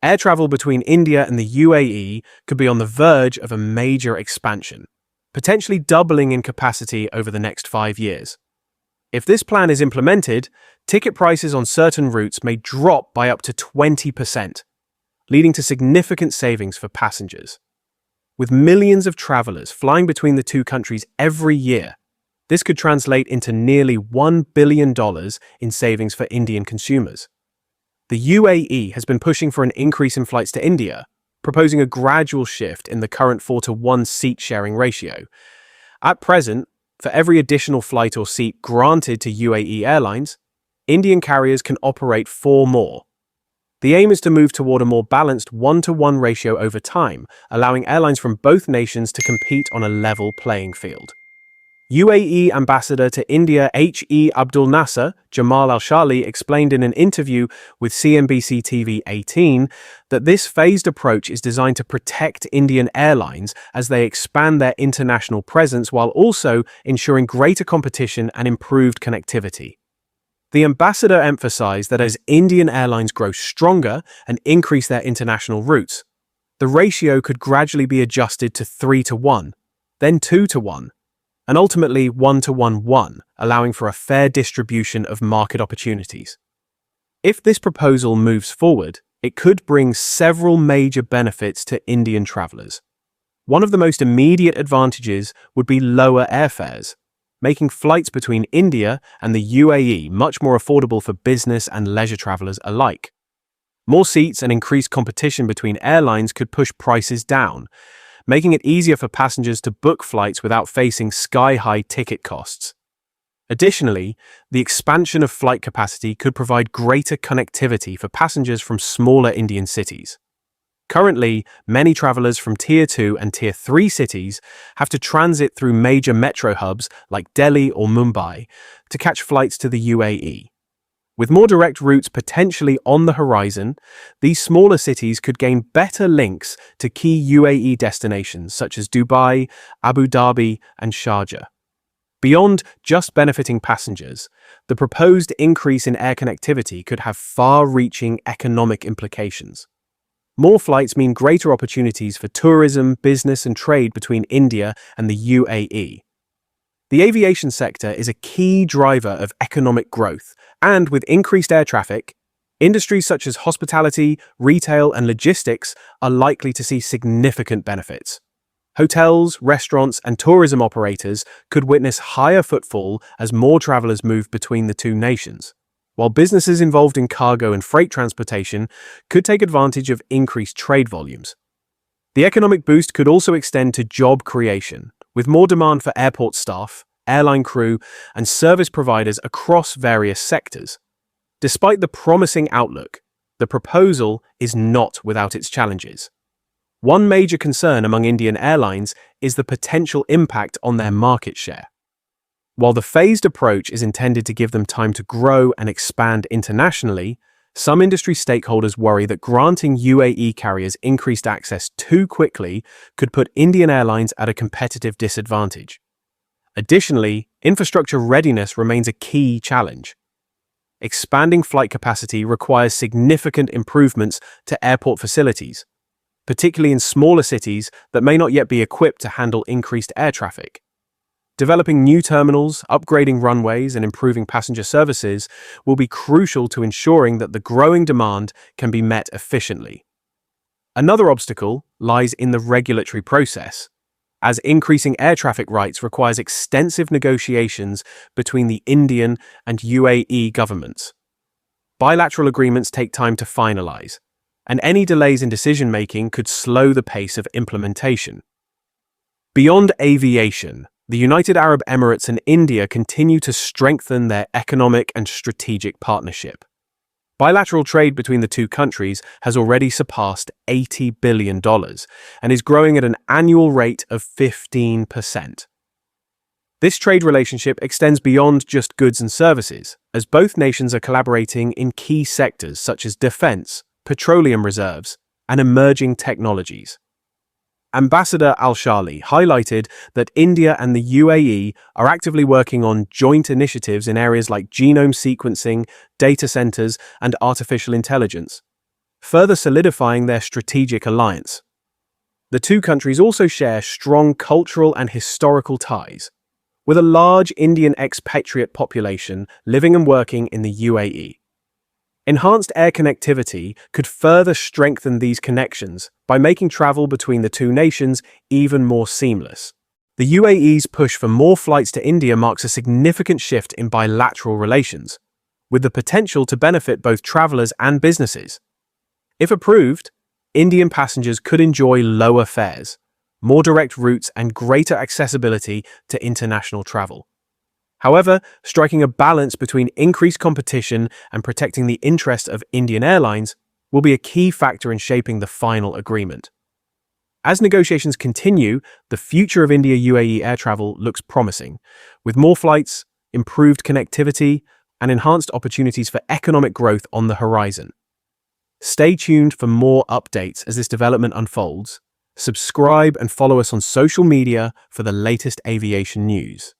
Air travel between India and the UAE could be on the verge of a major expansion, potentially doubling in capacity over the next 5 years. If this plan is implemented, ticket prices on certain routes may drop by up to 20%, leading to significant savings for passengers. With millions of travelers flying between the two countries every year, this could translate into nearly $1 billion in savings for Indian consumers. The UAE has been pushing for an increase in flights to India, proposing a gradual shift in the current 4-to-1 seat-sharing ratio. At present, for every additional flight or seat granted to UAE airlines, Indian carriers can operate 4 more. The aim is to move toward a more balanced 1-to-1 ratio over time, allowing airlines from both nations to compete on a level playing field. UAE Ambassador to India H.E. Abdul Nasser Jamal Al-Shali explained in an interview with CNBC TV 18 that this phased approach is designed to protect Indian airlines as they expand their international presence while also ensuring greater competition and improved connectivity. The ambassador emphasized that as Indian airlines grow stronger and increase their international routes, the ratio could gradually be adjusted to 3-to-1, then 2-to-1, and ultimately 1-to-1-1, allowing for a fair distribution of market opportunities. If this proposal moves forward, it could bring several major benefits to Indian travelers. One of the most immediate advantages would be lower airfares, making flights between India and the UAE much more affordable for business and leisure travelers alike. More seats and increased competition between airlines could push prices down, making it easier for passengers to book flights without facing sky-high ticket costs. Additionally, the expansion of flight capacity could provide greater connectivity for passengers from smaller Indian cities. Currently, many travelers from Tier 2 and Tier 3 cities have to transit through major metro hubs like Delhi or Mumbai to catch flights to the UAE. With more direct routes potentially on the horizon, these smaller cities could gain better links to key UAE destinations such as Dubai, Abu Dhabi, and Sharjah. Beyond just benefiting passengers, the proposed increase in air connectivity could have far-reaching economic implications. More flights mean greater opportunities for tourism, business, and trade between India and the UAE. The aviation sector is a key driver of economic growth, and with increased air traffic, industries such as hospitality, retail, and logistics are likely to see significant benefits. Hotels, restaurants, and tourism operators could witness higher footfall as more travelers move between the two nations, while businesses involved in cargo and freight transportation could take advantage of increased trade volumes. The economic boost could also extend to job creation, with more demand for airport staff, airline crew, and service providers across various sectors. Despite the promising outlook, the proposal is not without its challenges. One major concern among Indian airlines is the potential impact on their market share. While the phased approach is intended to give them time to grow and expand internationally, some industry stakeholders worry that granting UAE carriers increased access too quickly could put Indian airlines at a competitive disadvantage. Additionally, infrastructure readiness remains a key challenge. Expanding flight capacity requires significant improvements to airport facilities, particularly in smaller cities that may not yet be equipped to handle increased air traffic. Developing new terminals, upgrading runways, and improving passenger services will be crucial to ensuring that the growing demand can be met efficiently. Another obstacle lies in the regulatory process, as increasing air traffic rights requires extensive negotiations between the Indian and UAE governments. Bilateral agreements take time to finalize, and any delays in decision-making could slow the pace of implementation. Beyond aviation, the United Arab Emirates and India continue to strengthen their economic and strategic partnership. Bilateral trade between the two countries has already surpassed $80 billion and is growing at an annual rate of 15%. This trade relationship extends beyond just goods and services, as both nations are collaborating in key sectors such as defense, petroleum reserves, and emerging technologies. Ambassador Al-Shali highlighted that India and the UAE are actively working on joint initiatives in areas like genome sequencing, data centers, and artificial intelligence. further solidifying their strategic alliance. The two countries also share strong cultural and historical ties, with a large Indian expatriate population living and working in the UAE. Enhanced air connectivity could further strengthen these connections by making travel between the two nations even more seamless. The UAE's push for more flights to India marks a significant shift in bilateral relations, with the potential to benefit both travelers and businesses. If approved, Indian passengers could enjoy lower fares, more direct routes, and greater accessibility to international travel. However, striking a balance between increased competition and protecting the interest of Indian airlines will be a key factor in shaping the final agreement. As negotiations continue, the future of India-UAE air travel looks promising, with more flights, improved connectivity, and enhanced opportunities for economic growth on the horizon. Stay tuned for more updates as this development unfolds. Subscribe and follow us on social media for the latest aviation news.